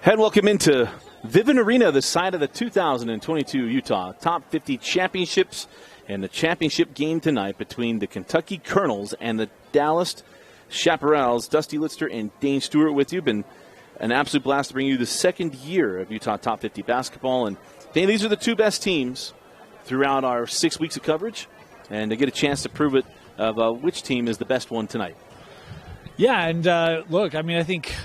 And welcome into Vivint Arena, the site of the 2022 Utah Top 50 Championships, and the championship game tonight between the Kentucky Colonels and the Dallas Chapparals. Dusty Litster and Dane Stewart with you. Been an absolute blast to bring you the second year of Utah Top 50 basketball. And Dane, these are the two best teams throughout our 6 weeks of coverage, and to get a chance to prove it of which team is the best one tonight. Yeah, and look, I mean, I think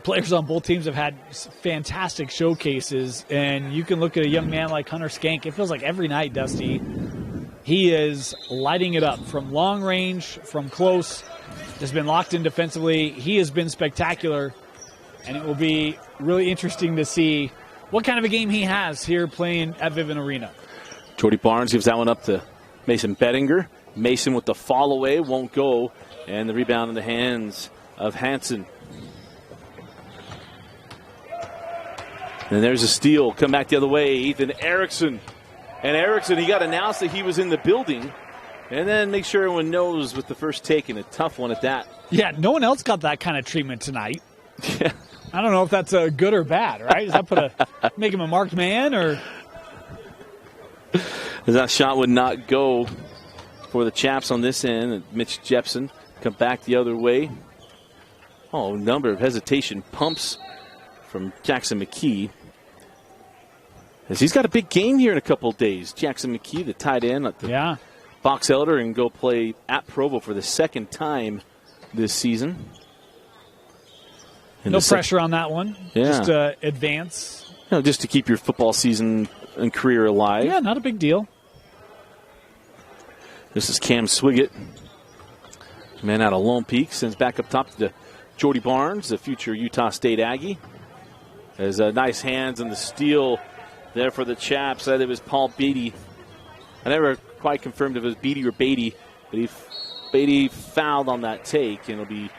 players on both teams have had fantastic showcases, and you can look at a young man like Hunter Skank. It feels like every night, Dusty, he is lighting it up from long range, from close, has been locked in defensively. He has been spectacular, and it will be really interesting to see what kind of a game he has here playing at Vivint Arena. Jordy Barnes gives that one up to Mason Bettinger. Mason with the fall away, won't go, and the rebound in the hands of Hansen. And there's a steal. Come back the other way. Ethan Erickson. And Erickson, he got announced that he was in the building. And then make sure everyone knows with the first take, and a tough one at that. Yeah, no one else got that kind of treatment tonight. Yeah. I don't know if that's good or bad, right? Does that make him a marked man, or? That shot would not go for the Chaps on this end. And Mitch Jepson come back the other way. Oh, number of hesitation pumps from Jackson McKee. As he's got a big game here in a couple of days. Jackson McKee, the tight end at the Box Elder, and go play at Provo for the second time this season. No pressure on that one. Yeah. Just advance. Just to keep your football season and career alive. Yeah, not a big deal. This is Cam Swiggett. Man out of Lone Peak. Sends back up top to Jordy Barnes, the future Utah State Aggie. There's nice hands on the steal there for the Chaps. It was Paul Beatty. I never quite confirmed if it was Beatty or Beatty, but Beatty fouled on that take, and it'll be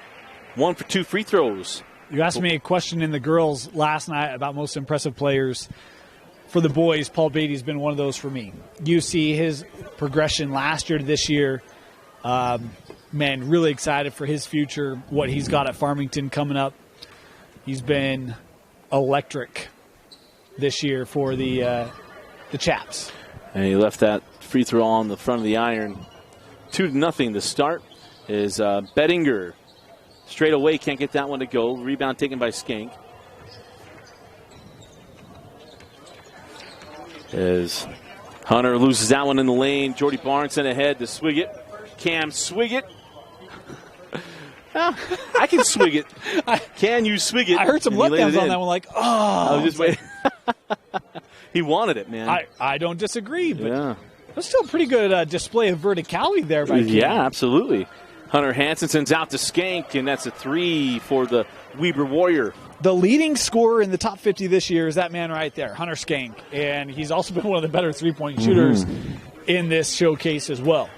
1 for 2 free throws. You asked me a question in the girls last night about most impressive players. For the boys, Paul Beatty's been one of those for me. You see his progression last year to this year. Man, really excited for his future, what he's got at Farmington coming up. He's been electric this year for the Chaps. And he left that free throw on the front of the iron. 2-0 to start is Bettinger. Straight away, can't get that one to go. Rebound taken by Skank. As Hunter loses that one in the lane. Jordy Barnes sent ahead to Swiggett. Cam Swiggett. I can swig it. Can you swig it? I heard some letdowns on that one, like, I was just waiting. He wanted it, man. I don't disagree, but that's still a pretty good display of verticality there by Cam. Yeah, absolutely. Hunter Hansen sends out to Skank, and that's a 3 for the Weber Warrior. The leading scorer in the top 50 this year is that man right there, Hunter Skank, and he's also been one of the better three-point shooters in this showcase as well.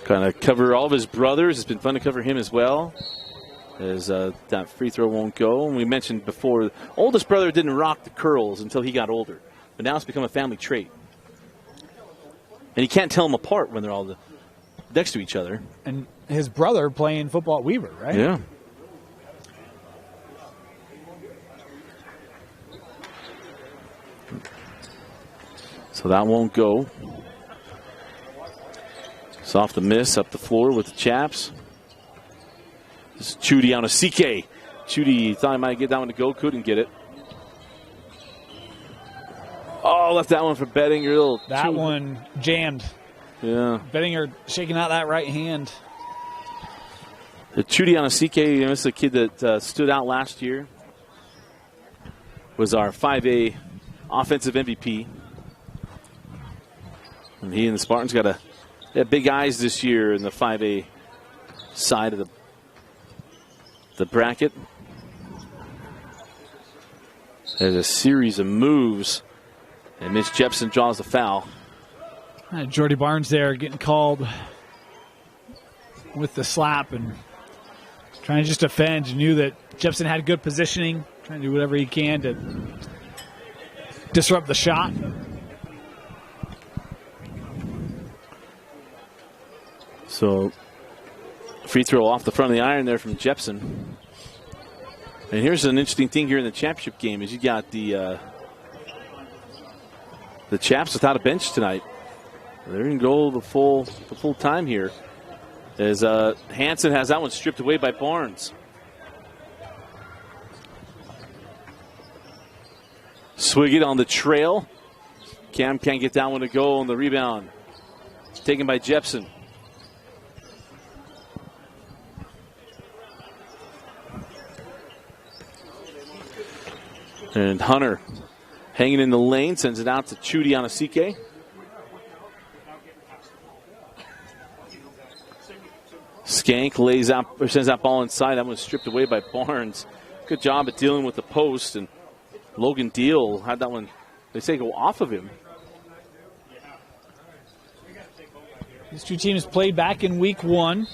Kind of cover all of his brothers. It's been fun to cover him as well, as that free throw won't go. And we mentioned before, the oldest brother didn't rock the curls until he got older, but now it's become a family trait. And you can't tell them apart when they're all next to each other. And his brother playing football at Weber, right? Yeah. So that won't go. It's off the miss, up the floor with the Chaps. This is Chudy on a CK. Chudy thought he might get that one to go, couldn't get it. Oh, left that one for Bettinger. That one jammed. Yeah. Bettinger shaking out that right hand. The Chudy on a CK, this is a kid that stood out last year. Was our 5A offensive MVP. And he and the Spartans got big eyes this year in the 5A side of the bracket. There's a series of moves, and Mitch Jepson draws the foul. Jordy Barnes there getting called with the slap and trying to just defend. You knew that Jepson had good positioning, trying to do whatever he can to disrupt the shot. So free throw off the front of the iron there from Jepson. And here's an interesting thing here in the championship game is you got the Chaps without a bench tonight. They're going to go the full time here. As Hansen has that one stripped away by Barnes. Swigget on the trail. Cam can't get that one to go on the rebound. It's taken by Jepson. And Hunter hanging in the lane, sends it out to Chudy Anasike. Skank lays out or sends that ball inside. That one's stripped away by Barnes. Good job at dealing with the post, and Logan Deal had that one, they say, go off of him. These two teams played back in week 1.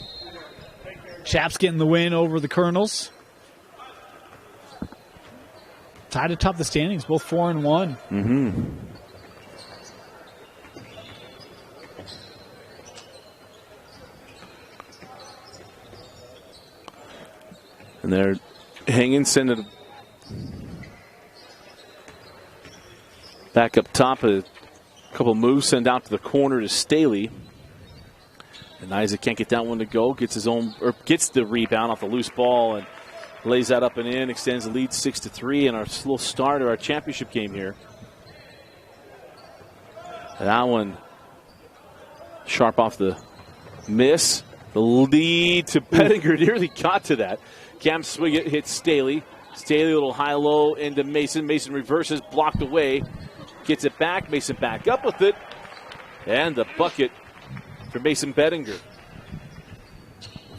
Chaps getting the win over the Colonels. Tied atop the standings, both 4-1. Mm-hmm. And they're hanging, sending it back up top. A couple moves, send out to the corner to Staley. And Isaac can't get that one to go. Gets the rebound off the loose ball and lays that up and in. Extends the lead 6-3 in our slow start of our championship game here. That one sharp off the miss. The lead to Pettinger nearly got to that. Cam Swigget hits Staley. Staley a little high-low into Mason. Mason reverses, blocked away. Gets it back. Mason back up with it. And the bucket for Mason Bettinger.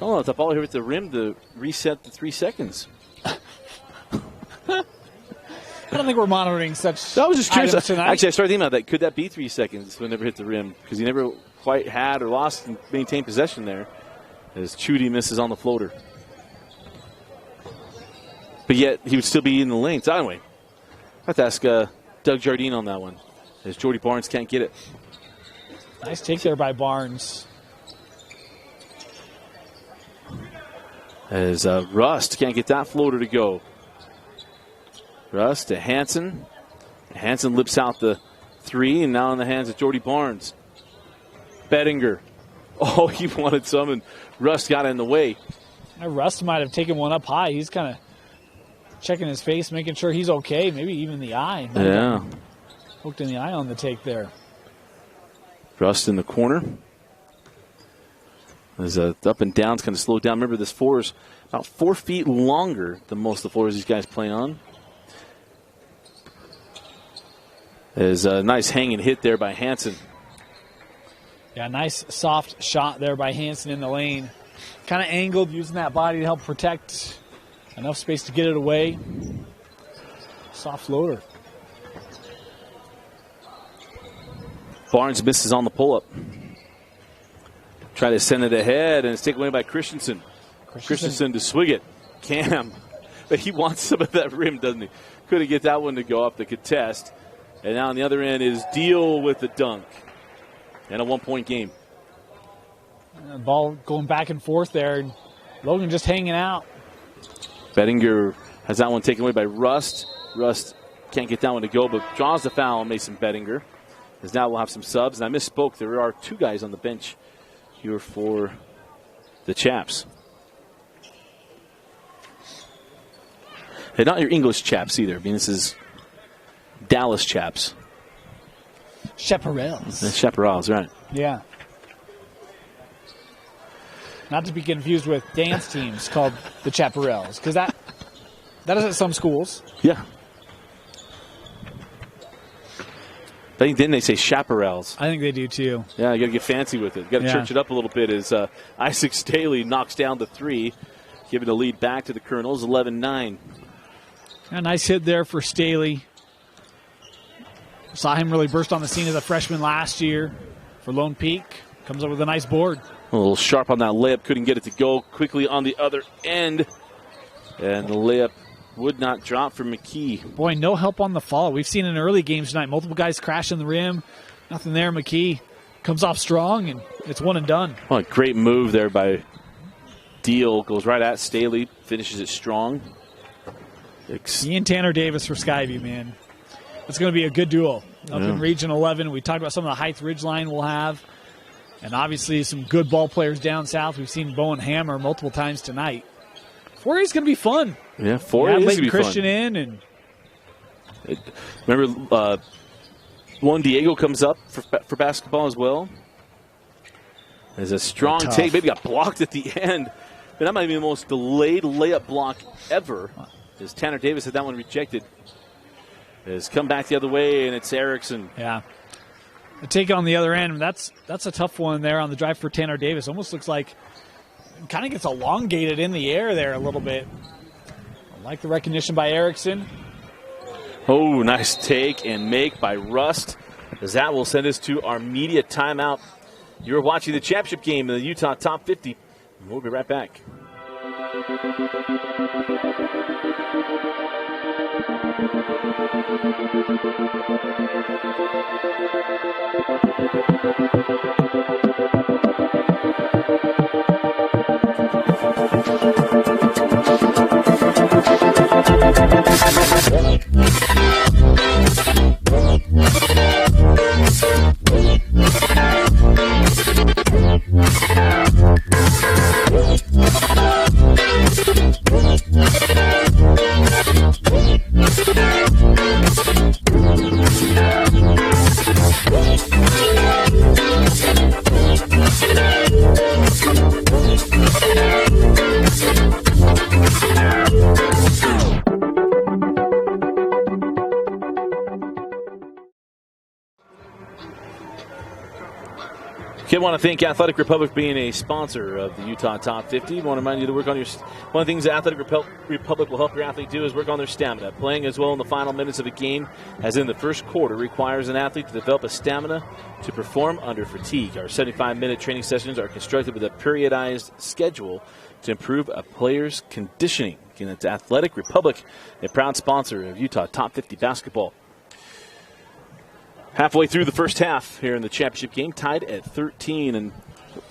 Oh, the ball here at the rim to reset the 3 seconds. I don't think we're monitoring such. I was just curious. Tonight. Actually, I started thinking about that. Could that be 3 seconds when it never hit the rim? Because he never quite had or lost and maintained possession there. As Chudy misses on the floater. But yet, he would still be in the lane. So anyway, I have to ask Doug Jardine on that one. As Jordy Barnes can't get it. Nice take there by Barnes. As Rust can't get that floater to go. Rust to Hansen. Hansen lips out the 3, and now in the hands of Jordy Barnes. Bettinger. Oh, he wanted some, and Rust got in the way. Rust might have taken one up high. He's kind of checking his face, making sure he's okay. Maybe even the eye. Yeah. Hooked in the eye on the take there. Rust in the corner. As up and down's kind of slowed down. Remember, this floor is about 4 feet longer than most of the floors these guys play on. There's a nice hanging hit there by Hansen. Yeah, nice soft shot there by Hansen in the lane. Kind of angled, using that body to help protect. Enough space to get it away. Soft floater. Barnes misses on the pull-up. Try to send it ahead, and it's taken away by Christensen. Christensen to Swigget. Cam. But he wants some of that rim, doesn't he? Couldn't get that one to go up the contest. And now on the other end is Deal with the dunk. And a 1-point game. Ball going back and forth there. And Logan just hanging out. Bettinger has that one taken away by Rust. Rust can't get that one to go, but draws the foul on Mason Bettinger. As now we'll have some subs. And I misspoke. There are 2 guys on the bench here for the Chaps. They're not your English Chaps either. I mean, this is Dallas Chaps. Chapparals. The Chapparals, right. Yeah. Not to be confused with dance teams called the Chapparals, because that is at some schools. Yeah. I think then they say Chapparals. I think they do too. Yeah, you got to get fancy with it. Got to church it up a little bit as Isaac Staley knocks down the 3, giving the lead back to the Colonels, 11-9. A nice hit there for Staley. Saw him really burst on the scene as a freshman last year for Lone Peak. Comes up with a nice board. A little sharp on that layup. Couldn't get it to go quickly on the other end. And the layup would not drop for McKee. Boy, no help on the follow. We've seen in early games tonight, multiple guys crashing the rim. Nothing there. McKee comes off strong, and it's one and done. Oh, a great move there by Deal. Goes right at Staley. Finishes it strong. He and Tanner Davis for Skyview, man. It's going to be a good duel up in Region 11. We talked about some of the heights Ridgeline will have. And obviously some good ball players down south. We've seen Bowen Hammer multiple times tonight. 4A is going to be fun. Yeah, 4A is going to be Christian fun. in. And remember, Juan Diego comes up for basketball as well. There's a strong take. Maybe got blocked at the end. But that might be the most delayed layup block ever. As Tanner Davis had that one rejected. Has come back the other way, and it's Erickson. Yeah. The take on the other end, that's a tough one there on the drive for Tanner Davis. Almost looks like it kind of gets elongated in the air there a little bit. I like the recognition by Erickson. Oh, nice take and make by Rust, as that will send us to our media timeout. You're watching the championship game in the Utah Top 50. We'll be right back. I want to thank Athletic Republic being a sponsor of the Utah Top 50. I want to remind you to work on your. One of the things that Athletic Republic will help your athlete do is work on their stamina. Playing as well in the final minutes of a game as in the first quarter requires an athlete to develop a stamina to perform under fatigue. Our 75-minute training sessions are constructed with a periodized schedule to improve a player's conditioning. Again, it's Athletic Republic, a proud sponsor of Utah Top 50 basketball. Halfway through the first half here in the championship game, tied at 13. And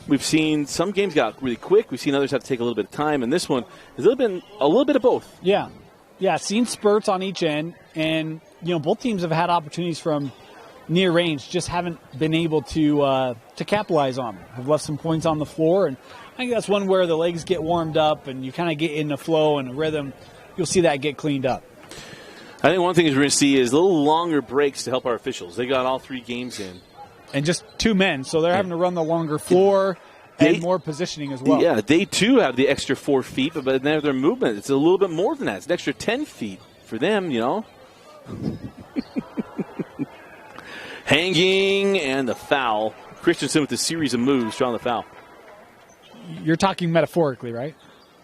we've seen some games got really quick. We've seen others have to take a little bit of time. And this one has a little bit of both. Yeah. Yeah, seen spurts on each end. And, both teams have had opportunities from near range, just haven't been able to capitalize on them. Have left some points on the floor. And I think that's one where the legs get warmed up and you kind of get in the flow and the rhythm. You'll see that get cleaned up. I think one thing we're going to see is a little longer breaks to help our officials. They got all 3 games in. And just 2 men, so they're having to run the longer floor and more positioning as well. Yeah, they too have the extra 4 feet, but then their movement, it's a little bit more than that. It's an extra 10 feet for them, Hanging and the foul. Christensen with a series of moves, drawing the foul. You're talking metaphorically, right?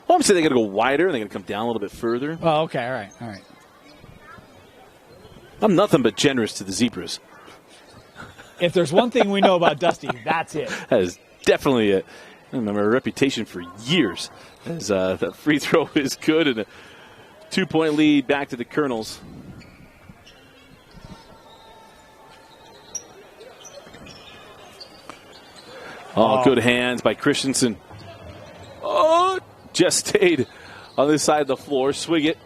Well, I'm saying they got to go wider and they're going to come down a little bit further. Oh, okay, all right. I'm nothing but generous to the Zebras. If there's one thing we know about Dusty, that's it. That is definitely it. I remember a reputation for years as that free throw is good and a 2-point lead back to the Colonels. Good hands by Christensen. Just stayed on this side of the floor. Swig it.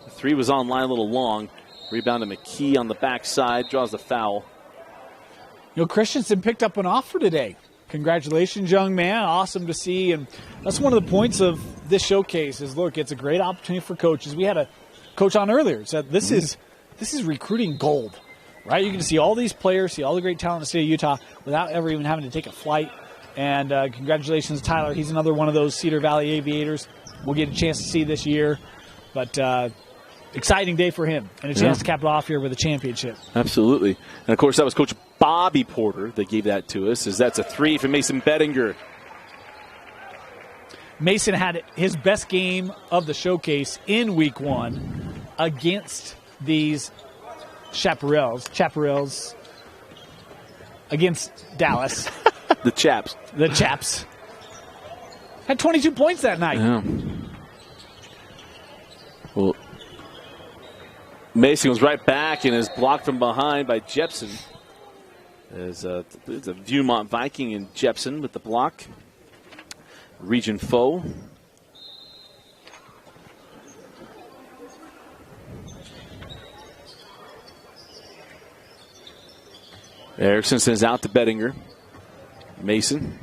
The 3 was online a little long. Rebound to McKee on the backside. Draws the foul. Christensen picked up an offer today. Congratulations, young man. Awesome to see. And that's one of the points of this showcase is, look, it's a great opportunity for coaches. We had a coach on earlier said this is recruiting gold, right? You can see all these players, see all the great talent in the state of Utah without ever even having to take a flight. And congratulations, Tyler. He's another one of those Cedar Valley Aviators we'll get a chance to see this year. But exciting day for him and a chance to cap it off here with a championship. Absolutely. And, of course, that was Coach Bobby Porter that gave that to us, as that's a 3 for Mason Bettinger. Mason had his best game of the showcase in week 1 against these Chapparals against Dallas. The Chaps. The Chaps. Had 22 points that night. Yeah. Well, Mason was right back and is blocked from behind by Jepson. It's a Viewmont Viking and Jepson with the block. Region foe. Erickson sends out to Bettinger. Mason.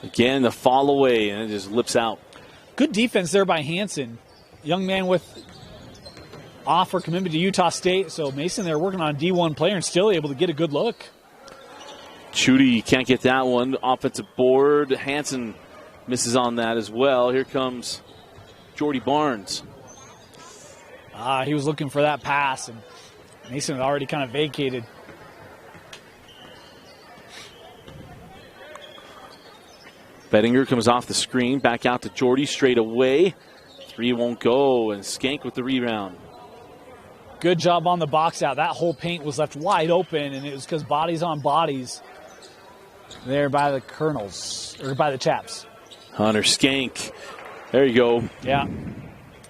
Again, the fall away, and it just lips out. Good defense there by Hansen. Young man with offer commitment to Utah State. So Mason there working on a D1 player and still able to get a good look. Chudy can't get that one. Offensive board. Hansen misses on that as well. Here comes Jordy Barnes. He was looking for that pass, and Mason had already kind of vacated. Bettinger comes off the screen. Back out to Jordy straight away. Three won't go, and Skank with the rebound. Good job on the box out. That whole paint was left wide open, and it was because bodies on bodies there by the Colonels, or by the Chaps. Hunter Skank. There you go. Yeah.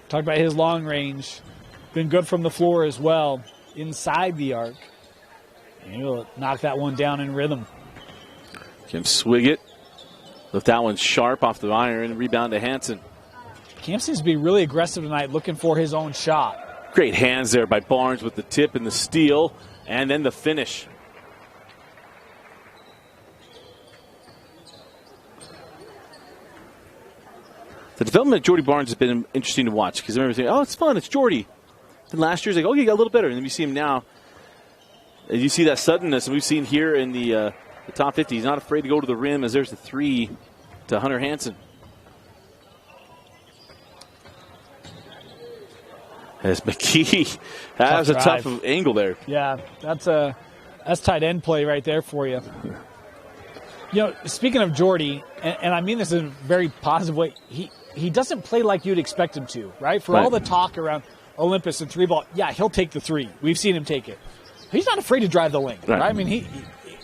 Talked about his long range. Been good from the floor as well, inside the arc. And he'll knock that one down in rhythm. Kim Swiggett. Lift that one sharp off the iron. Rebound to Hansen. Cam seems to be really aggressive tonight, looking for his own shot. Great hands there by Barnes with the tip and the steal, and then the finish. The development of Jordy Barnes has been interesting to watch because I remember thinking, oh, it's fun, it's Jordy. Then last year's like, oh, he got a little better. And then you see him now. And you see that suddenness, and we've seen here in the top 50. He's not afraid to go to the rim as there's the three to Hunter Hansen. As McKee has a tough angle there. Yeah, that's tight end play right there for you. You know, speaking of Jordy, and I mean this in a very positive way, he doesn't play like you'd expect him to, right? For all the talk around Olympus and three ball, yeah, he'll take the three. We've seen him take it. He's not afraid to drive the lane, right? I mean,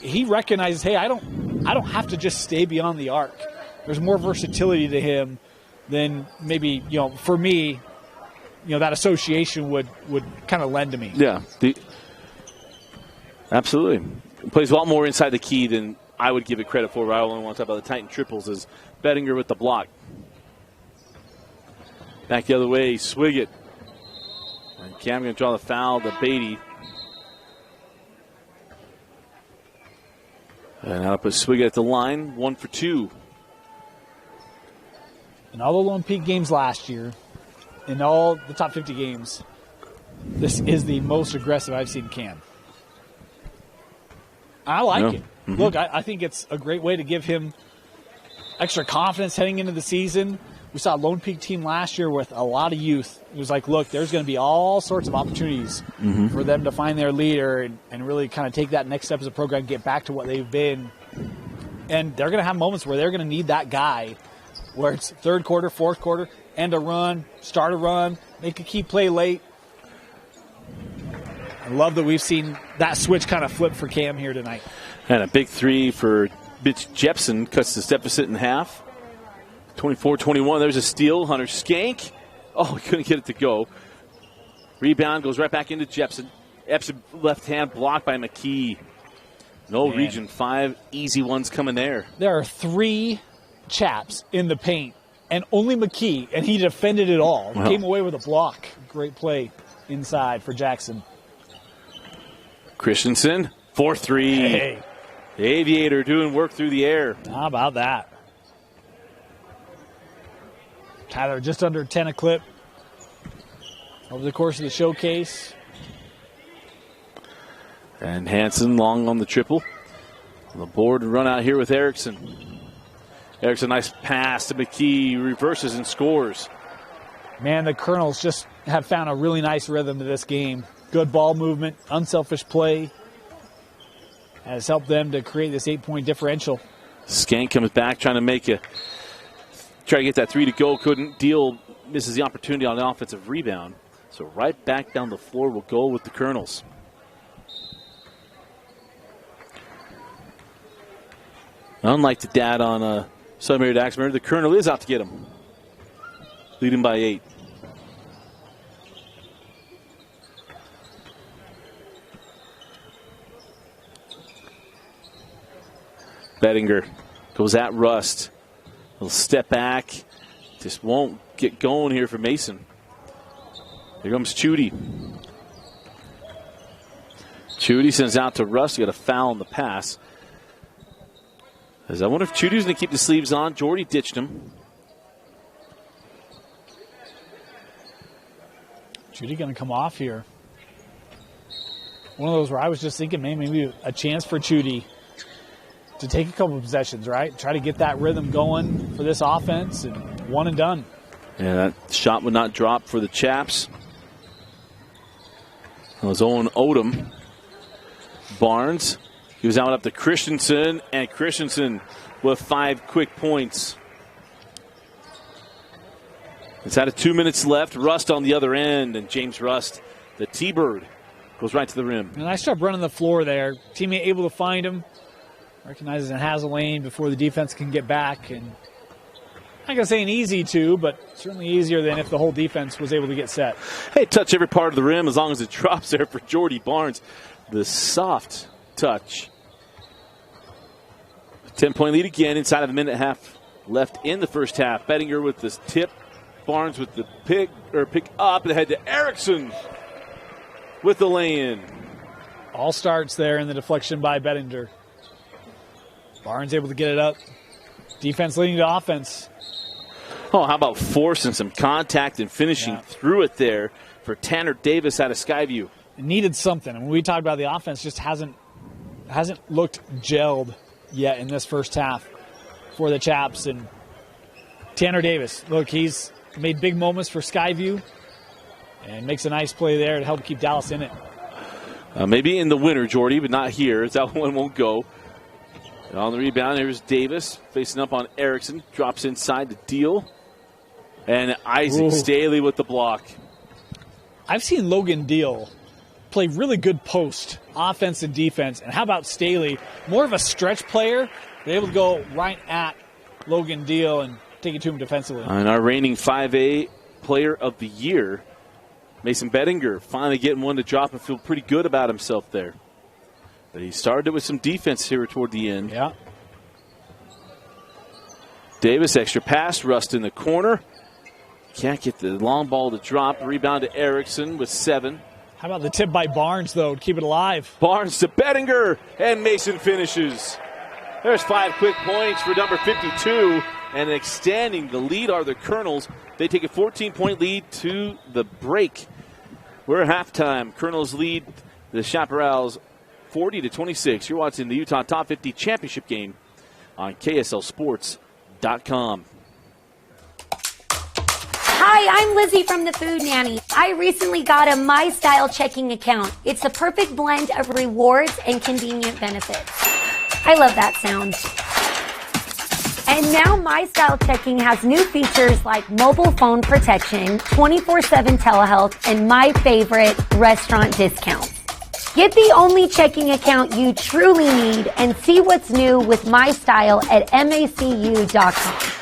he recognizes, hey, I don't have to just stay beyond the arc. There's more versatility to him than maybe, you know, for me, you know, that association would kind of lend to me. Yeah, absolutely. He plays a lot more inside the key than I would give it credit for. I only want to talk about the Titan triples as Bettinger with the block. Back the other way, Swiggett. And Cam going to draw the foul to Beatty. And now put Swiggett at the line, 1 for 2. In all the Lone Peak games last year, in all the top 50 games, this is the most aggressive I've seen Cam. I like it. Mm-hmm. Look, I think it's a great way to give him extra confidence heading into the season. We saw a Lone Peak team last year with a lot of youth. It was like, look, there's going to be all sorts of opportunities for them to find their leader and really kind of take that next step as a program, get back to what they've been. And they're going to have moments where they're going to need that guy, where it's third quarter, fourth quarter, end a run, start a run, make a key play late. I love that we've seen that switch kind of flip for Cam here tonight. And a big three for Mitch Jepson cuts the deficit in half. 24-21. There's a steal. Hunter Skank. Oh, he couldn't get it to go. Rebound goes right back into Jepson. Epson left hand blocked by McKee. No Region 5 easy ones coming there. There are 3 Chaps in the paint, and only McKee, and he defended it all. Wow. Came away with a block. Great play inside for Jackson. Christensen, 4-3. Hey. The Aviator doing work through the air. How about that? Tyler just under 10 a clip over the course of the showcase. And Hansen long on the triple. On the board to run out here with Erickson. Erickson, nice pass to McKee, reverses and scores. Man, the Colonels just have found a really nice rhythm to this game. Good ball movement, unselfish play has helped them to create this 8-point differential. Skank comes back trying to try to get that three to go. Couldn't deal, misses the opportunity on an offensive rebound. So right back down the floor will go with the Colonels. Unlike the dad on Southern Mary Daxmer, the Colonel is out to get him. Leading by 8. Bettinger goes at Rust. He'll step back. Just won't get going here for Mason. Here comes Chudy. Chudy sends out to Rust. He got a foul on the pass. As I wonder if Chudy's going to keep the sleeves on. Jordy ditched him. Chudy going to come off here. One of those where I was just thinking maybe a chance for Chudy to take a couple of possessions, right? Try to get that rhythm going for this offense, and one and done. Yeah, that shot would not drop for the Chaps. It was Owen Odom. Barnes, he was out up to Christensen, and Christensen with 5 quick points. It's out of 2 minutes left. Rust on the other end, and James Rust, the T-Bird, goes right to the rim. And nice job running the floor there. Teammate able to find him. Recognizes it has a lane before the defense can get back. And I'm not going to say an easy two, but certainly easier than if the whole defense was able to get set. Hey, touch every part of the rim as long as it drops there for Jordy Barnes. The soft touch. 10-point lead again inside of a minute and a half left in the first half. Bettinger with this tip. Barnes with the pick up and head to Erickson with the lay-in. All starts there in the deflection by Bettinger. Barnes able to get it up. Defense leading to offense. Oh, how about forcing some contact and finishing through it there for Tanner Davis out of Skyview. It needed something. And when we talked about the offense, just hasn't looked gelled yet in this first half for the Chaps. And Tanner Davis, look, he's made big moments for Skyview and makes a nice play there to help keep Dallas in it. Maybe in the winter, Jordy, but not here. That one won't go. And on the rebound, here's Davis facing up on Erickson. Drops inside to Deal. And Isaac Staley with the block. I've seen Logan Deal play really good post, offense and defense. And how about Staley? More of a stretch player, but able to go right at Logan Deal and take it to him defensively. And our reigning 5A player of the year, Mason Bettinger, finally getting one to drop and feel pretty good about himself there. But he started with some defense here toward the end. Yeah. Davis, extra pass, Rust in the corner. Can't get the long ball to drop. Rebound to Erickson with 7. How about the tip by Barnes, though, to keep it alive? Barnes to Bettinger, and Mason finishes. There's 5 quick points for number 52, and extending the lead are the Colonels. They take a 14-point lead to the break. We're at halftime. Colonels lead the Chapparals 40-26. You're watching the Utah Top 50 Championship game on KSLSports.com. Hi, I'm Lizzie from the Food Nanny. I recently got a My Style checking account. It's a perfect blend of rewards and convenient benefits. I love that sound. And now My Style checking has new features like mobile phone protection, 24/7 telehealth, and my favorite, restaurant discounts. Get the only checking account you truly need and see what's new with My Style at macu.com.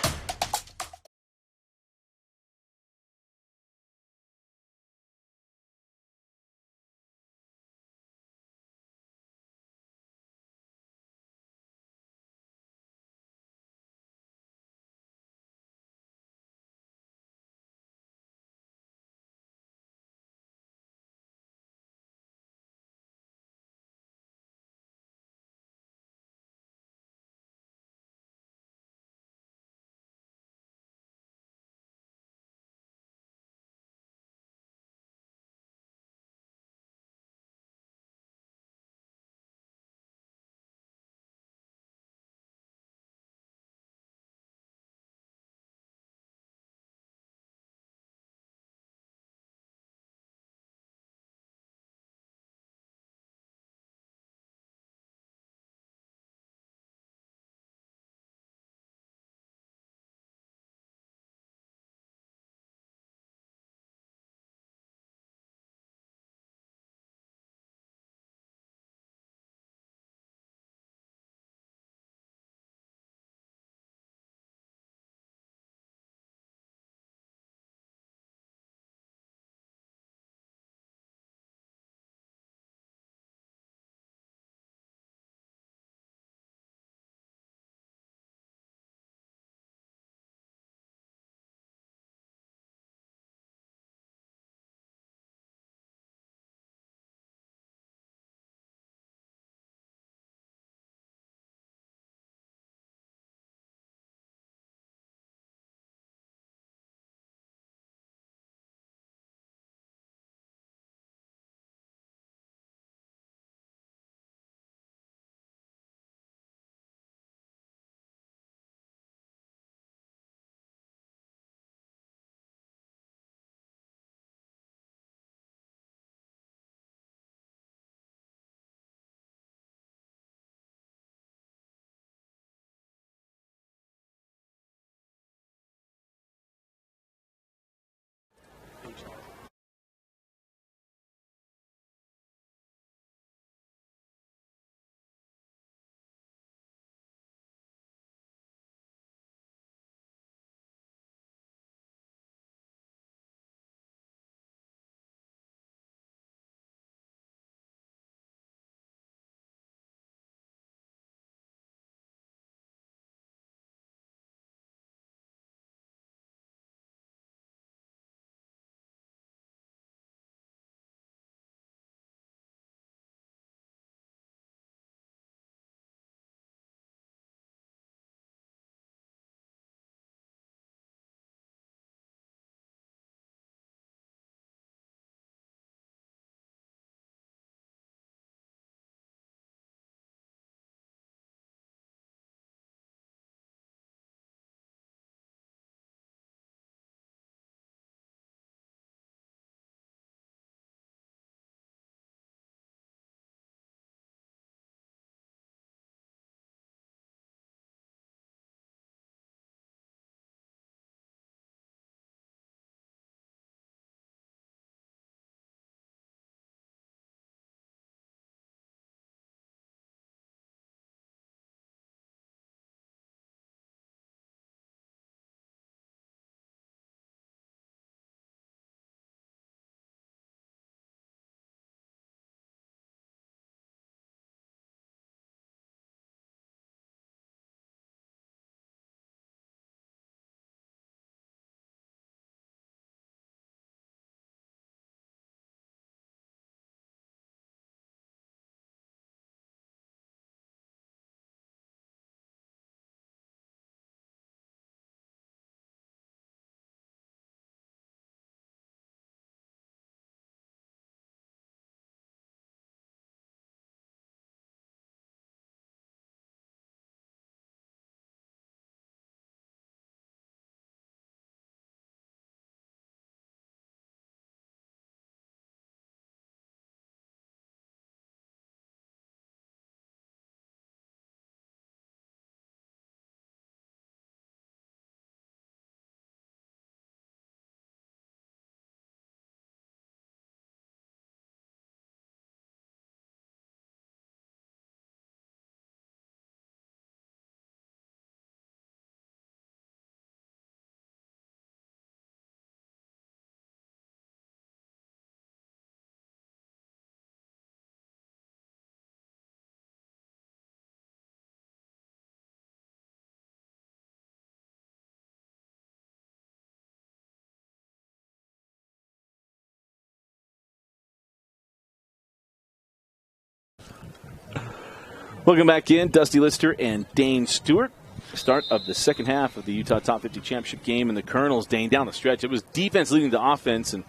Welcome back in, Dusty Lister and Dane Stewart. Start of the second half of the Utah Top 50 Championship game, and the Colonels, Dane, down the stretch. It was defense leading to offense, and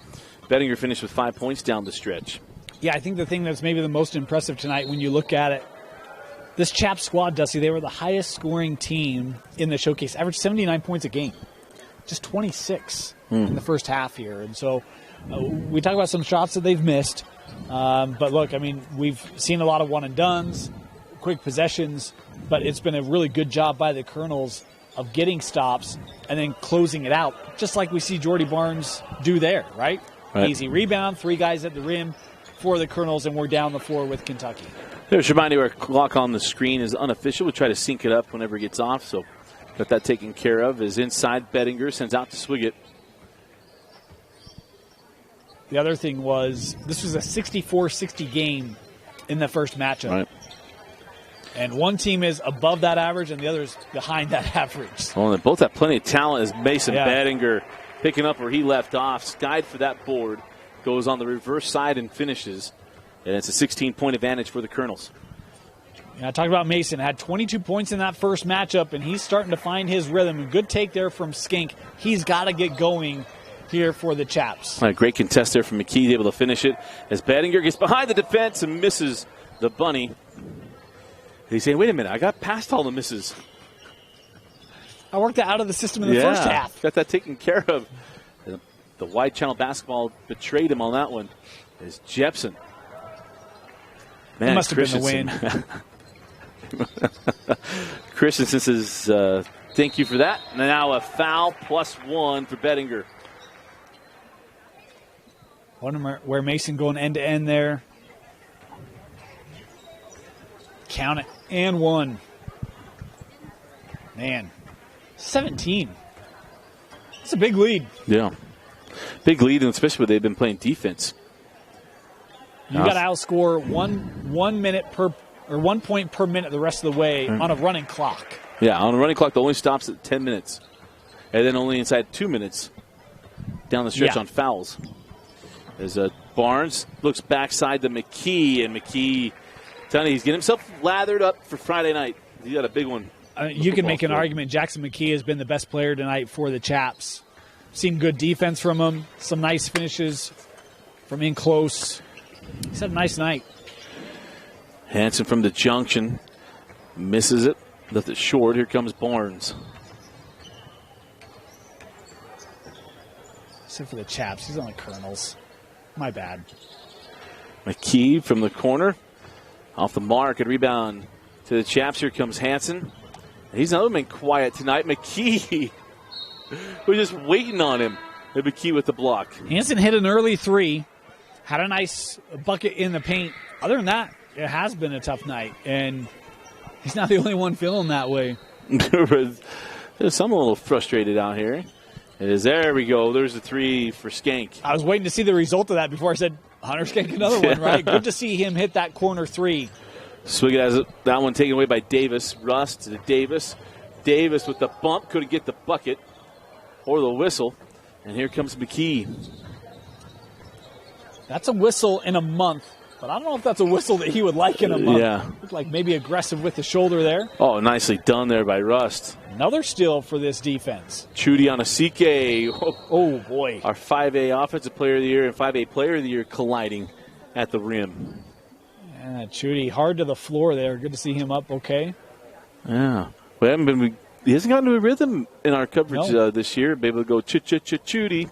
Bettinger finished with 5 points down the stretch. Yeah, I think the thing that's maybe the most impressive tonight when you look at it, this Chaps squad, Dusty, they were the highest scoring team in the showcase, averaged 79 points a game, just 26 in the first half here. And so we talk about some shots that they've missed, but look, I mean, we've seen a lot of one-and-dones, quick possessions, but it's been a really good job by the Colonels of getting stops and then closing it out, just like we see Jordy Barnes do there, right? Easy rebound, 3 guys at the rim for the Colonels, and we're down the floor with Kentucky. There's reminding our clock on the screen is unofficial. We try to sync it up whenever it gets off, so got that taken care of. Is inside Bettinger, sends out to Swiggett. The other thing was this was a 64-60 game in the first matchup. Right. And one team is above that average and the other is behind that average. Well, they both have plenty of talent as Mason Bettinger picking up where he left off. Skied for that board. Goes on the reverse side and finishes. And it's a 16-point advantage for the Colonels. Yeah, I talked about Mason. Had 22 points in that first matchup, and he's starting to find his rhythm. Good take there from Skink. He's got to get going here for the Chaps. A great contest there from McKee, able to finish it as Bettinger gets behind the defense and misses the bunny. He's saying, wait a minute, I got past all the misses. I worked that out of the system in the first half. Got that taken care of. The wide channel basketball betrayed him on that one. Is Jepson. Man, it must have been the win. Christensen says, thank you for that. And now a foul +1 for Bettinger. Wonder where Mason going end-to-end there. Count it. And 1. Man, 17. That's a big lead. Yeah. Big lead, and especially when they've been playing defense. You got to outscore 1 minute per, or 1 point per minute the rest of the way on a running clock. Yeah, on a running clock that only stops at 10 minutes. And then only inside 2 minutes down the stretch on fouls. As Barnes looks backside to McKee, and McKee, telling you, he's getting himself lathered up for Friday night. He got a big one. You can make an argument Jackson McKee has been the best player tonight for the Chaps. Seen good defense from him, some nice finishes from in close. He's had a nice night. Hansen from the junction misses it, left it short. Here comes Barnes. Except for the Chaps, he's on the Colonels. My bad. McKee from the corner, off the mark, and rebound to the Chaps. Here comes Hansen. He's not been quiet tonight. McKee, we're just waiting on him. And McKee with the block. Hansen hit an early 3. Had a nice bucket in the paint. Other than that, it has been a tough night, and he's not the only one feeling that way. There's some a little frustrated out here. There we go. There's the 3 for Skank. I was waiting to see the result of that before I said, Hunter Skank, another one, right? Good to see him hit that corner 3. Swiggett has that one taken away by Davis. Rust to Davis. Davis with the bump. Couldn't get the bucket or the whistle. And here comes McKee. That's a whistle in a month, but I don't know if that's a whistle that he would like in a month. Yeah. Looked like maybe aggressive with the shoulder there. Oh, nicely done there by Rust. Another steal for this defense. Chudy on a CK. Oh, boy. Our 5A Offensive Player of the Year and 5A Player of the Year colliding at the rim. Yeah, Chudy hard to the floor there. Good to see him up okay. Yeah. He hasn't gotten to a rhythm in our coverage this year. Be able to go Chudy.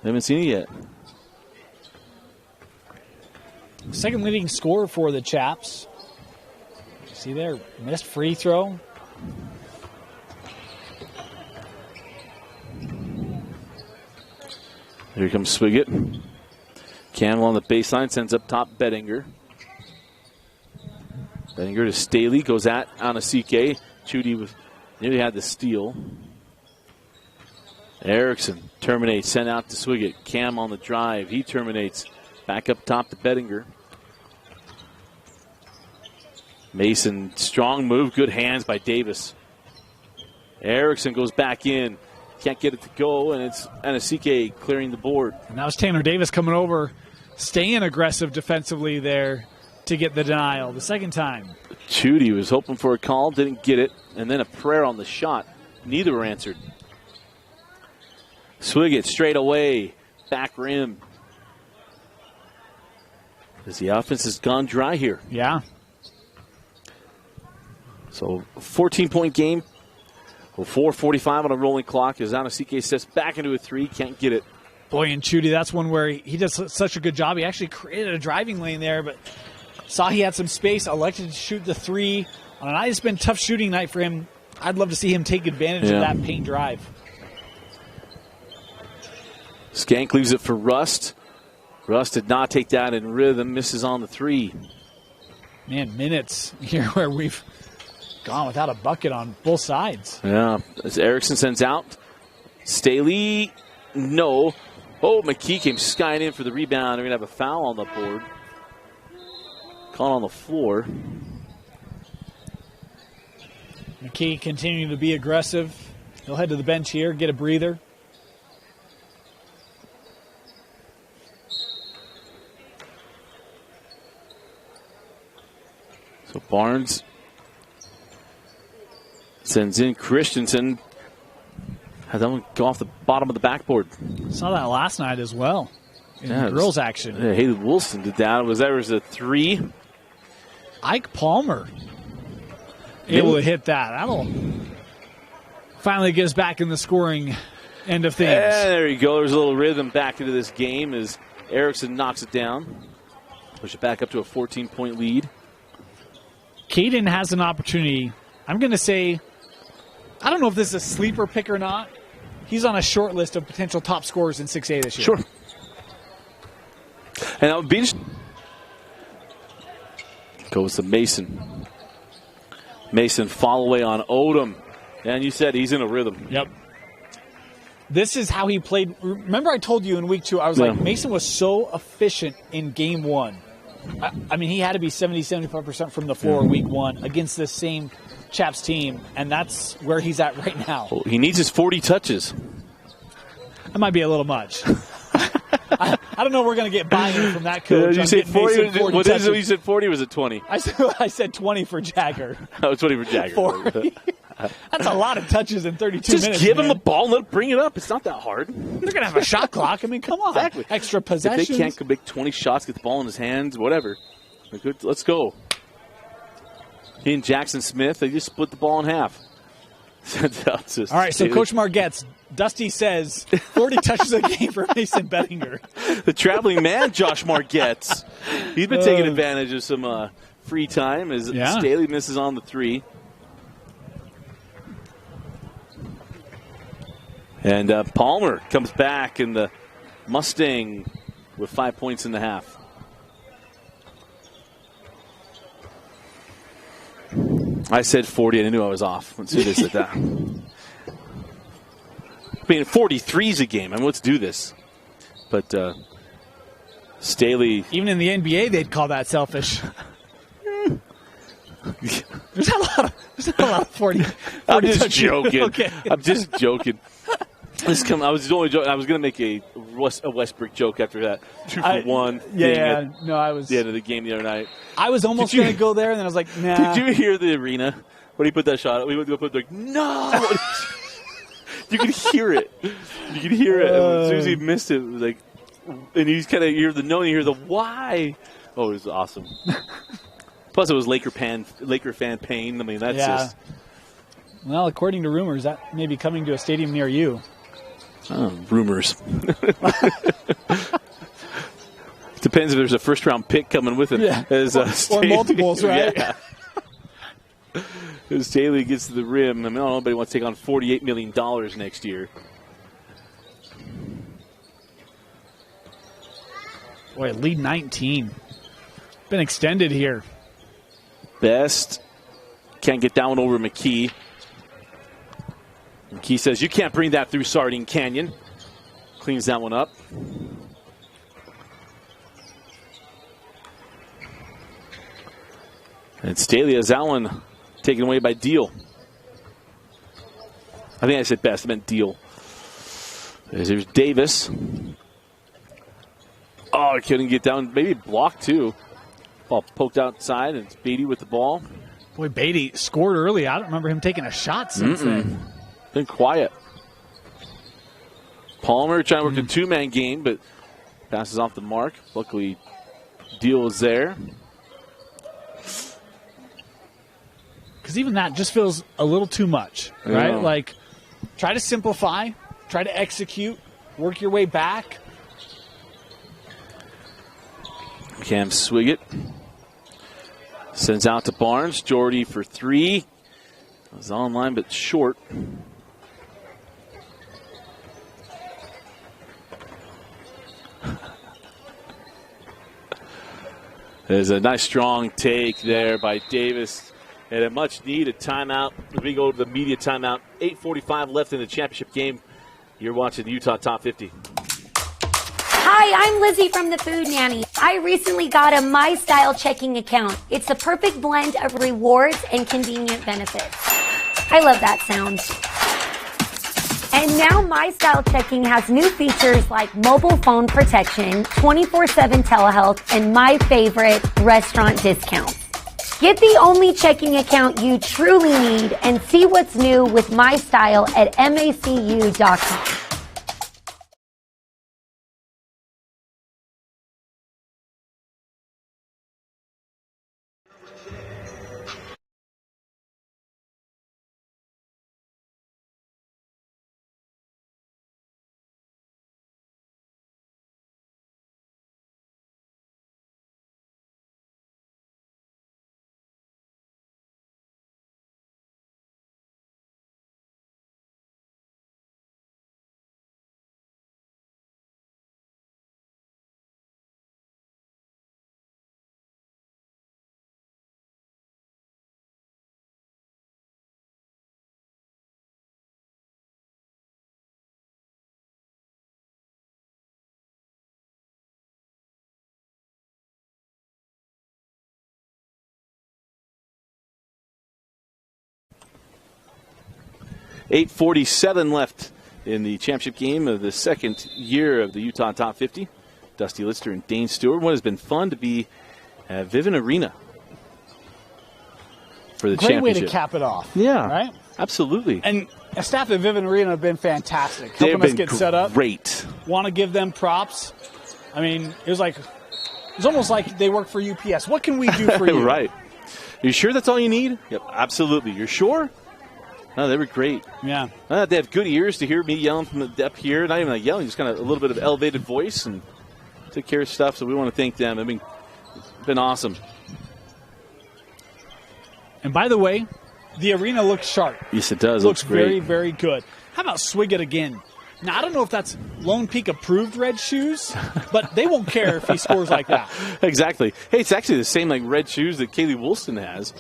Haven't seen it yet. Second leading scorer for the Chaps. See there, missed free throw. Here comes Swiggett. Campbell on the baseline, sends up top Bettinger. Bettinger to Staley, goes on a CK. Chudy nearly had the steal. Erickson terminates, sent out to Swiggett. Cam on the drive, he terminates. Back up top to Bettinger. Mason, strong move, good hands by Davis. Erickson goes back in. Can't get it to go, and it's Anasike clearing the board. And that was Tanner Davis coming over, staying aggressive defensively there to get the denial the second time. Chudy was hoping for a call, didn't get it, and then a prayer on the shot. Neither were answered. Swig it straight away, back rim. As the offense has gone dry here. Yeah. So 14-point game. 4:45 on a rolling clock. As Anasike steps back into a three, can't get it. Boy, and Chudy, that's one where he does such a good job. He actually created a driving lane there, but saw he had some space, elected to shoot the three. On a night it's been a tough shooting night for him. I'd love to see him take advantage of that paint drive. Skank leaves it for Rust. Rust did not take that in rhythm, misses on the three. Man, minutes here where we've gone without a bucket on both sides. Yeah, as Erickson sends out. Staley, no. Oh, McKee came skying in for the rebound. They're going to have a foul on the board. Caught on the floor. McKee continuing to be aggressive. He'll head to the bench here, get a breather. So Barnes sends in Christensen. Had that one go off the bottom of the backboard. Saw that last night as well in the girls' action. Yeah, Haley Wilson did that. There was a three. Ike Palmer able to hit that. That'll finally get us back in the scoring end of things. And there you go. There's a little rhythm back into this game as Erickson knocks it down. Push it back up to a 14-point lead. Caden has an opportunity. I'm going to say, I don't know if this is a sleeper pick or not. He's on a short list of potential top scorers in 6A this year. Sure. And that would be goes to Mason. Mason fall away on Odom. And you said he's in a rhythm. Yep. This is how he played. Remember I told you in week 2, I was like, Mason was so efficient in game 1. I mean, he had to be 70-75% from the floor week 1 against this same Chaps team, and that's where he's at right now. Well, he needs his 40 touches. That might be a little much. I don't know if we're going to get buy-in from that coach. You said 40. What is it? You said 40 or was it 20? I said 20 for Jagger. Oh, 20 for Jagger. 40. That's a lot of touches in 32 minutes. Just give him the ball and let him bring it up. It's not that hard. They're going to have a shot clock. I mean, come on. Exactly. Extra possessions. If they can't make 20 shots, get the ball in his hands, whatever. Let's go. He and Jackson Smith, they just split the ball in half. All right, so Coach Margette's, Dusty says 40 touches a game for Mason Bettinger. The traveling man, Josh Margette's. He's been taking advantage of some free time as Staley misses on the three. And Palmer comes back in the Mustang with 5 points in the half. I said 40, and I knew I was off. Let's do this at that. I mean, 43's a game. I mean, let's do this. But Staley. Even in the NBA, they'd call that selfish. There's not a lot of 40 I'm just touches. joking. Okay. I'm just joking. I was only joking. I was going to make a Westbrook joke after that 2-for-1 thing at the end of the game the other night. I was almost going to go there, and then I was like, nah. Did you hear the arena when he put that shot? We went to put like, no. You could hear it. You could hear it. And as soon as he missed it was like, and he's kind of hear the no, and you hear the why. Oh, it was awesome. Plus, it was Laker fan pain. I mean, that's just. Well, according to rumors, that may be coming to a stadium near you. Oh, rumors. Depends if there's a first-round pick coming with it. Yeah. Or multiples, right? Yeah. As Staley gets to the rim, I mean, I don't know if anybody wants to take on $48 million next year. Boy, lead 19. Been extended here. Best can't get that one over McKee. McKee says, you can't bring that through Sardine Canyon. Cleans that one up. And Staley has that one taken away by Deal. I think I said best. I meant Deal. There's Davis. Oh, I couldn't get down. Maybe blocked too. Ball poked outside, and it's Beatty with the ball. Boy, Beatty scored early. I don't remember him taking a shot since then. Been quiet. Palmer trying to work the two-man game, but passes off the mark. Luckily, Deal is there. Because even that just feels a little too much, right? Yeah. Like, try to simplify, try to execute, work your way back. Cam Swiggett sends out to Barnes. Jordy for three. Was online, but short. There's a nice strong take there by Davis. And a much-needed timeout. We go to the media timeout. 8:45 left in the championship game. You're watching the Utah Top 50. Hi, I'm Lizzie from the Food Nanny. I recently got a My Style checking account. It's a perfect blend of rewards and convenient benefits. I love that sound. And now My Style checking has new features like mobile phone protection, 24/7 telehealth, and my favorite, restaurant discounts. Get the only checking account you truly need and see what's new with My Style at macu.com. .847 left in the championship game of the second year of the Utah Top 50. Dusty Lister and Dane Stewart. What has been fun to be at Vivint Arena for the championship. Great way to cap it off. Yeah, right? Absolutely. And the staff at Vivint Arena have been fantastic. Helping us get set up. Great. Want to give them props. I mean, it was almost like they work for UPS. What can we do for you? Right. You sure that's all you need? Yep, absolutely. You're sure? No, they were great. Yeah. They have good ears to hear me yelling from the depth here. Not even like yelling, just kind of a little bit of elevated voice and take care of stuff. So we want to thank them. I mean, it's been awesome. And by the way, the arena looks sharp. Yes, it does. Looks great. very, very good. How about Swiggett again? Now, I don't know if that's Lone Peak approved red shoes, but they won't care if he scores like that. Exactly. Hey, it's actually the same like red shoes that Kaylee Woolston has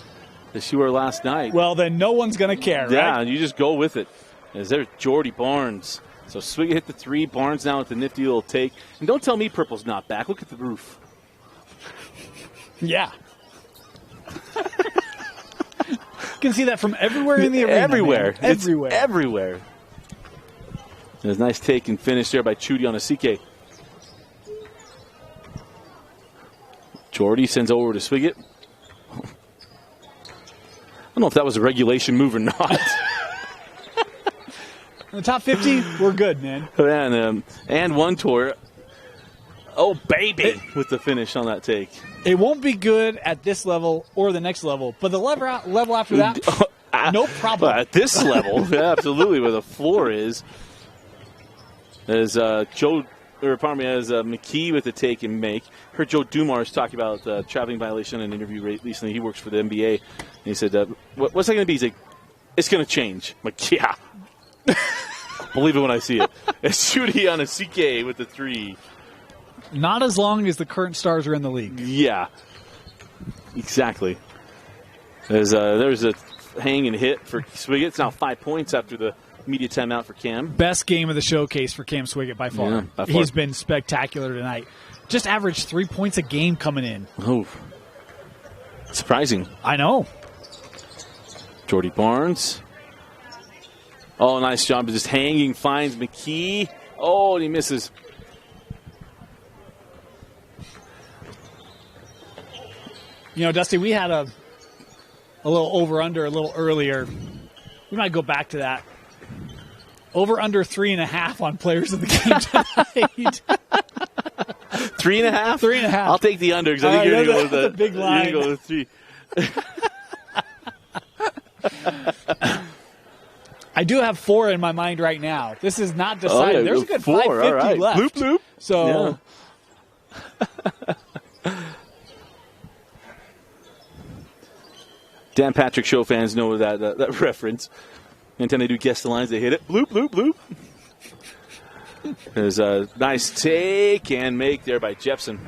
that she wore last night. Well, then no one's going to care, yeah, right? and you just go with it. As there's Jordy Barnes. So Swiggett hit the three. Barnes now with the nifty little take. And don't tell me Purple's not back. Look at the roof. Yeah. You can see that from everywhere in the arena. Everywhere. Man. Everywhere. It's everywhere. There's a nice take and finish there by Chudy on a CK. Jordy sends over to Swiggett. I don't know if that was a regulation move or not. In the top 50, we're good, man. And one tour. Oh, baby, with the finish on that take. It won't be good at this level or the next level, but the level after that, no problem. At this level, yeah, absolutely, where the floor is. As McKee with the take and make. Heard Joe Dumars talking about the traveling violation in an interview recently. He works for the NBA. And he said, what's that going to be? He's like, it's going to change. I'm like, yeah. Believe it when I see it. It's Chudy on a CK with the three. Not as long as the current stars are in the league. Yeah. Exactly. There's a hang and hit for Swiggett. It's now 5 points after the media timeout for Cam. Best game of the showcase for Cam Swiggett by far. Yeah, by far. He's been spectacular tonight. Just averaged 3 points a game coming in. Oh, surprising. I know. Jordy Barnes. Oh, nice job. Just hanging, finds McKee. Oh, and he misses. Dusty, we had a little over-under a little earlier. We might go back to that. Over-under 3.5 on players of the game tonight. 3.5? 3.5. I'll take the under because I think you're going to go with the big line. You're going to go with 3. I do have 4 in my mind right now. This is not decided. There's a good 4. 550 right. left. Bloop, bloop. So, Dan Patrick Show fans know that reference. Anytime they do guess the lines, they hit it. Bloop, bloop, bloop. There's a nice take and make there by Jepson.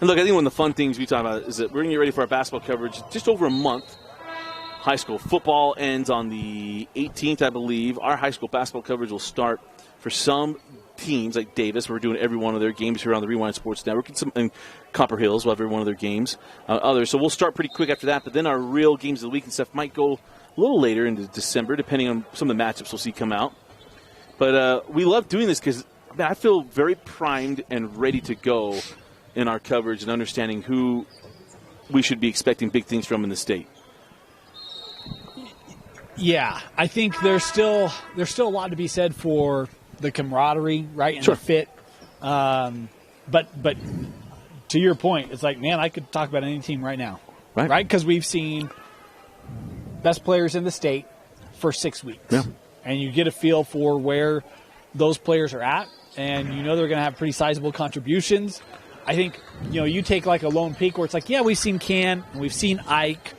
And look, I think one of the fun things we talk about is that we're going to get ready for our basketball coverage just over a month. High school football ends on the 18th, I believe. Our high school basketball coverage will start for some teams like Davis. We're doing every one of their games here on the Rewind Sports Network. And Copper Hills will have every one of their games. Others. So we'll start pretty quick after that. But then our real games of the week and stuff might go a little later into December, depending on some of the matchups we'll see come out. But we love doing this because I feel very primed and ready to go in our coverage and understanding who we should be expecting big things from in the state. Yeah, I think there's still a lot to be said for the camaraderie, right, and Sure. the fit. But to your point, it's like, man, I could talk about any team right now, right? Because we've seen best players in the state for 6 weeks, and you get a feel for where those players are at, and they're going to have pretty sizable contributions. I think you take like a Lone Peak where it's like, yeah, we've seen Can and we've seen Ike.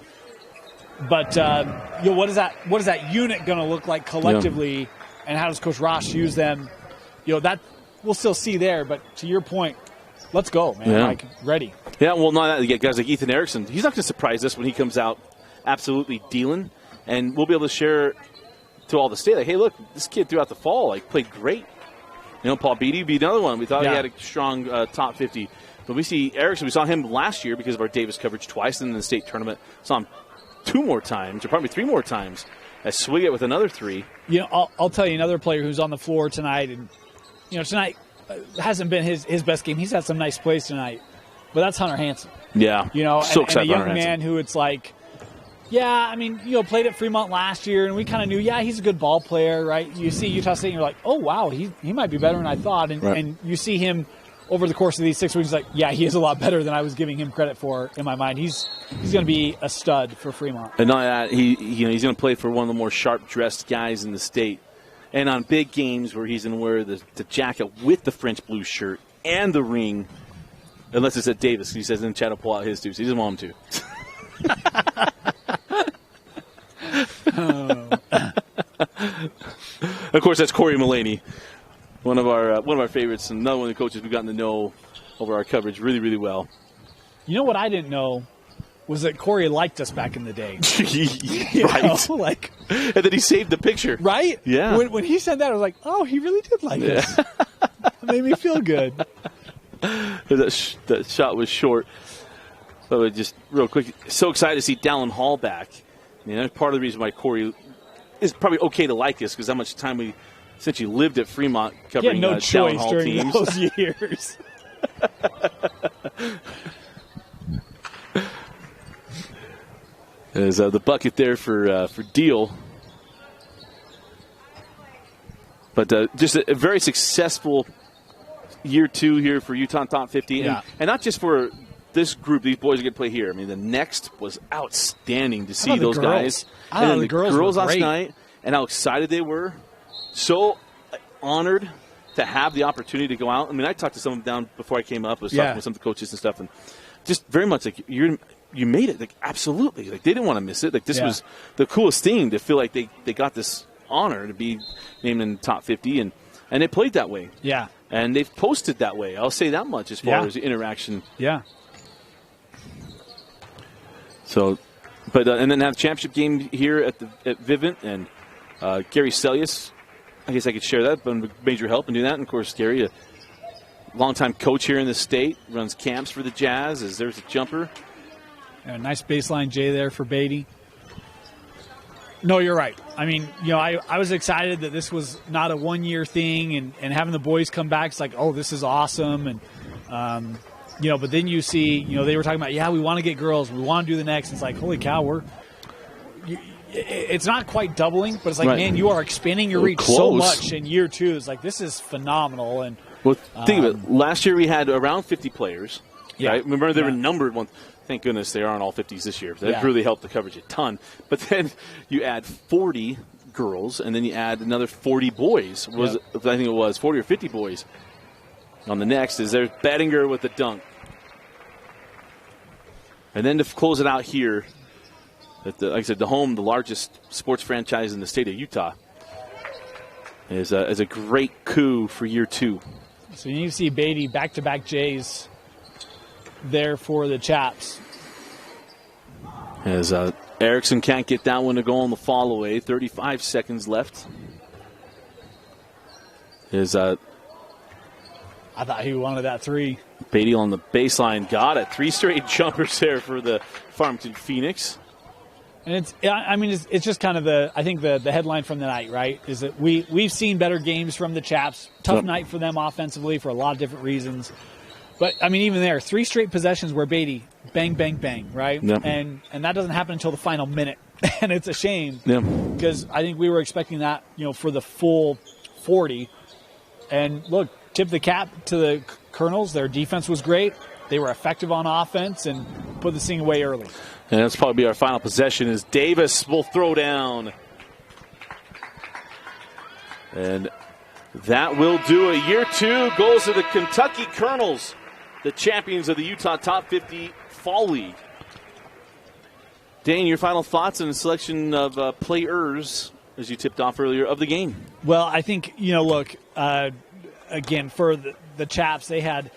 But what is that unit going to look like collectively, and how does Coach Ross use them? That we'll still see there. But to your point, let's go, man. Yeah. Like, ready. Yeah, well, not that. You get guys like Ethan Erickson. He's not going to surprise us when he comes out absolutely dealing, and we'll be able to share to all the state, like, hey, look, this kid throughout the fall played great. Paul Beatty would be another one. We thought he had a strong top 50. But we see Erickson. We saw him last year because of our Davis coverage twice, and in the state tournament saw him 2 more times, or probably 3 more times, as Swiggett with another 3. I'll tell you another player who's on the floor tonight, and tonight hasn't been his best game. He's had some nice plays tonight, but that's Hunter Hansen. Yeah, and a young man who it's like, played at Fremont last year, and we kind of knew, he's a good ball player, right? You see Utah State, and you're like, oh wow, he might be better than I thought, and you see him over the course of these 6 weeks, like, he is a lot better than I was giving him credit for in my mind. He's going to be a stud for Fremont. And not that, he's going to play for one of the more sharp-dressed guys in the state. And on big games where he's going to wear the jacket with the French blue shirt and the ring, unless it's at Davis. He says, then Chad will pull out his too, so he doesn't want him to. Of course, that's Corey Mullaney. One of our favorites, and another one of the coaches we've gotten to know over our coverage really, really well. You know what I didn't know was that Corey liked us back in the day. Right. And then he saved the picture. Right? Yeah. When he said that, I was like, oh, he really did like us. It made me feel good. That shot was short. So just real quick, so excited to see Dallin Hall back. That's part of the reason why Corey is probably okay to like us, because how much time we essentially lived at Fremont covering no choice Hall during teams. those years. There's the bucket there for Deal. But just a very successful year 2 here for Utah Top 50. And not just for this group, these boys are going to play here. The next was outstanding to see those guys. And then the girls last night, and how excited they were. So honored to have the opportunity to go out. I talked to some of them down before I came up. I was talking with some of the coaches and stuff, and just very much like you made it. Like, absolutely. Like, they didn't want to miss it. Like, this was the coolest thing to feel like they got this honor to be named in the top 50, and they played that way. Yeah. And they've posted that way. I'll say that much as far as the interaction. Yeah. So, but and then have a championship game here at Vivint, and Gary Celius. I guess I could share that, but major help in doing that. And of course, Gary, a longtime coach here in the state, runs camps for the Jazz. As there's a jumper. Nice baseline J there for Beatty. No, you're right. I was excited that this was not a one-year thing, and having the boys come back, it's like, oh, this is awesome. And But then you see, they were talking about, we want to get girls, we want to do the next. It's like, holy cow, it's not quite doubling, but it's like, man, you are expanding your reach so much in year 2. It's like, this is phenomenal. And think of it. Last year we had around 50 players. Yeah. Right? Remember, they were numbered one. Thank goodness they aren't all 50s this year. That really helped the coverage a ton. But then you add 40 girls, and then you add another 40 boys. I think it was 40 or 50 boys. On the next there's Bettinger with the dunk. And then to close it out here, like I said, the largest sports franchise in the state of Utah, is a great coup for year 2. So you see Beatty back-to-back Jays there for the Chaps. As Erickson can't get that one to go on the fall away. 35 seconds left. I thought he wanted that 3. Beatty on the baseline got it. 3 straight jumpers there for the Farmington Phoenix. And it's just kind of the headline from the night, right? Is that we've seen better games from the Chaps. Tough night for them offensively for a lot of different reasons. But, even there, 3 straight possessions where Beatty, bang, bang, bang, right? Yep. And that doesn't happen until the final minute. And it's a shame because I think we were expecting that, for the full 40. And, look, tip the cap to the Colonels. Their defense was great. They were effective on offense and put this thing away early. And that's probably our final possession as Davis will throw down. And that will do it. Year 2 goes to the Kentucky Colonels, the champions of the Utah Top 50 Fall League. Dane, your final thoughts on the selection of players, as you tipped off earlier, of the game? Well, I think, again, for the Chaps, they had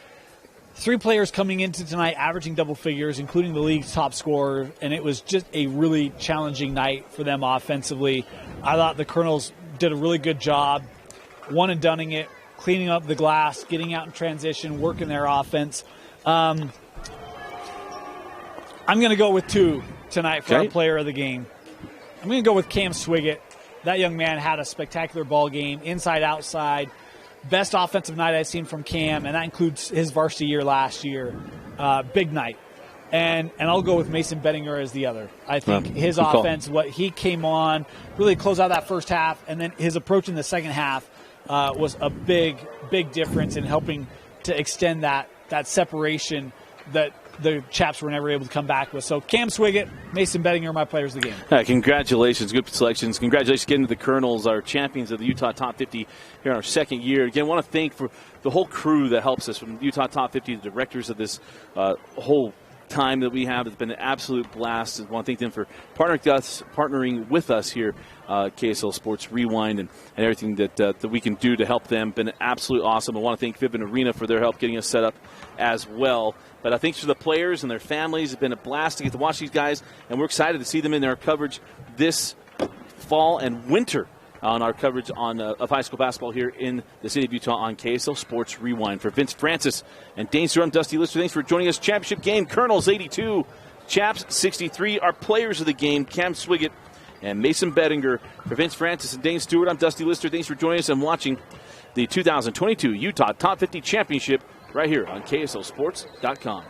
3 players coming into tonight averaging double figures, including the league's top scorer, and it was just a really challenging night for them offensively. I thought the Colonels did a really good job, one and doneing it, cleaning up the glass, getting out in transition, working their offense. I'm going to go with 2 tonight for our player of the game. I'm going to go with Cam Swiggett. That young man had a spectacular ball game, inside, outside. Best offensive night I've seen from Cam, and that includes his varsity year last year. Big night. And I'll go with Mason Bettinger as the other. I think his offense, what he came on, really closed out that first half, and then his approach in the second half was a big, big difference in helping to extend that separation that the Chaps were never able to come back with. So Cam Swiggett, Mason Bettinger, my players of the game. Congratulations. Good selections. Congratulations getting to the Colonels, our champions of the Utah Top 50 here in our second year. Again, I want to thank for the whole crew that helps us, from Utah Top 50, the directors of this whole time that we have. It's been an absolute blast. I want to thank them for partnering with us here, KSL Sports Rewind, and everything that we can do to help them. Been absolutely awesome. I want to thank Vivint Arena for their help getting us set up as well. But thanks to the players and their families. It's been a blast to get to watch these guys, and we're excited to see them in their coverage this fall and winter on our coverage of high school basketball here in the city of Utah on KSL Sports Rewind. For Vince Francis and Dane Stewart, I'm Dusty Lister. Thanks for joining us. Championship game, Colonels 82, Chaps 63. Our players of the game, Cam Swiggett and Mason Bettinger. For Vince Francis and Dane Stewart, I'm Dusty Lister. Thanks for joining us and watching the 2022 Utah Top 50 Championship right here on KSLSports.com.